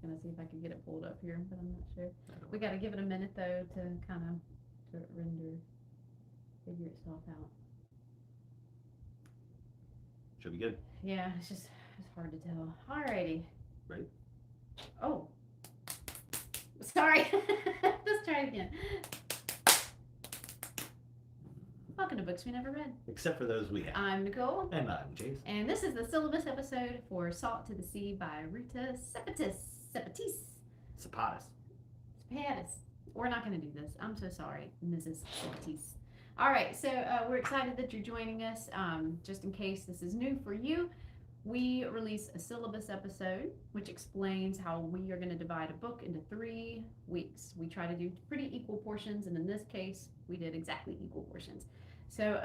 gonna see if I can get it pulled up here, but I'm not sure. We got to give it a minute though to kind of render, figure itself out. Should be good. Yeah, it's hard to tell. Alrighty. Right. Oh, sorry. Let's try it again. Welcome to Books We Never Read. Except for those we have. I'm Nicole. And I'm Jason. And this is the Syllabus episode for Salt to the Sea by Ruta Sepetys. Sepetys. We're not going to do this. I'm so sorry, Mrs. Sepetys. All right, so we're excited that you're joining us. Just in case this is new for you, we release a syllabus episode, which explains how we are going to divide a book into 3 weeks. We try to do pretty equal portions, and in this case, we did exactly equal portions. So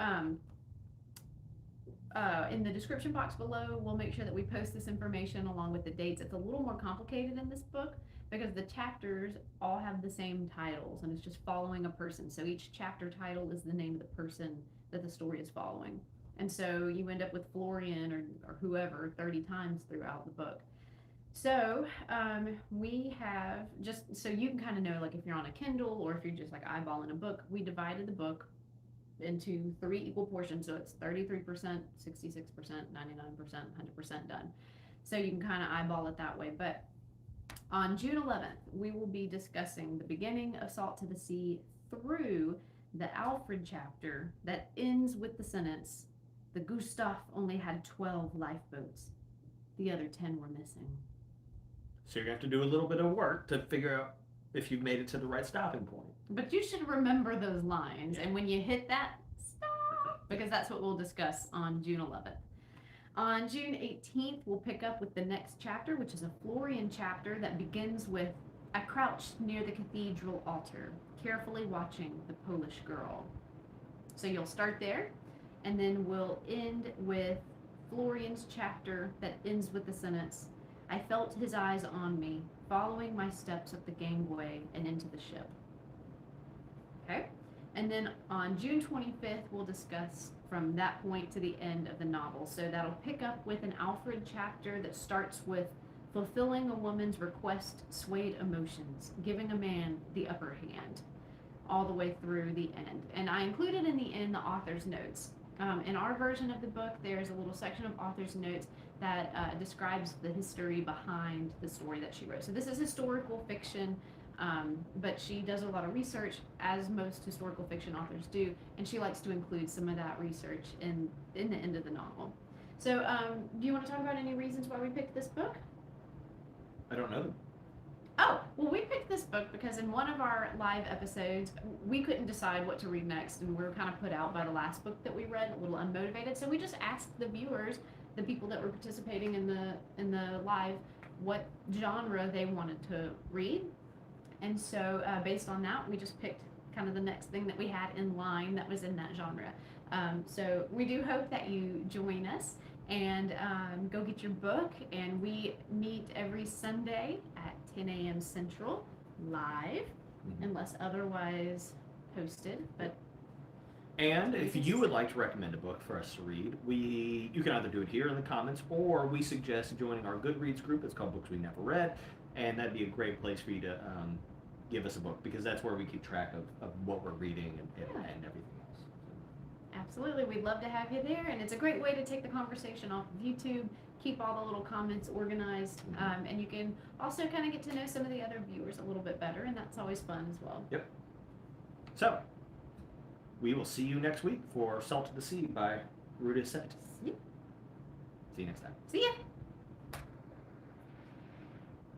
in the description box below, we'll make sure that we post this information along with the dates. It's a little more complicated in this book because the chapters all have the same titles, and it's just following a person. So each chapter title is the name of the person that the story is following. And so you end up with Florian or whoever 30 times throughout the book. So we have, just so you can kind of know, like if you're on a Kindle or if you're just like eyeballing a book, we divided the book into 3 equal portions. So it's 33%, 66%, 99%, 100% done. So you can kind of eyeball it that way. But on June 11th, we will be discussing the beginning of Salt to the Sea through the Alfred chapter that ends with the sentence, "The Gustoff only had 12 lifeboats. The other 10 were missing." So you're going to have to do a little bit of work to figure out if you've made it to the right stopping point. But you should remember those lines, and when you hit that, stop, because that's what we'll discuss on June 11th. On June 18th, we'll pick up with the next chapter, which is a Florian chapter that begins with, "I crouched near the cathedral altar, carefully watching the Polish girl." So you'll start there, and then we'll end with Florian's chapter that ends with the sentence, "I felt his eyes on me, following my steps up the gangway and into the ship." Okay? And then on June 25th, we'll discuss from that point to the end of the novel. So that'll pick up with an Alfred chapter that starts with, "Fulfilling a woman's request swayed emotions, giving a man the upper hand," all the way through the end. And I included in the end the author's notes. In our version of the book, there's a little section of author's notes that describes the history behind the story that she wrote. So this is historical fiction, but she does a lot of research, as most historical fiction authors do, and she likes to include some of that research in the end of the novel. So do you want to talk about any reasons why we picked this book? I don't know them. Oh, well, we picked this book because in one of our live episodes, we couldn't decide what to read next, and we were kind of put out by the last book that we read, a little unmotivated. So we just asked the viewers, the people that were participating in the live, what genre they wanted to read. And so based on that, we just picked kind of the next thing that we had in line that was in that genre. So we do hope that you join us and go get your book. And we meet every Sunday at 10 a.m. Central live, unless otherwise posted. And if you would like to recommend a book for us to read, you can either do it here in the comments, or we suggest joining our Goodreads group. It's called Books We Never Read, and that'd be a great place for you to give us a book, because that's where we keep track of what we're reading and everything else. Absolutely, we'd love to have you there, and it's a great way to take the conversation off of YouTube, keep all the little comments organized, and you can also kind of get to know some of the other viewers a little bit better, and that's always fun as well. Yep. So, we will see you next week for Salt to the Sea by Ruta Sepetys. Yep. See you next time. See ya!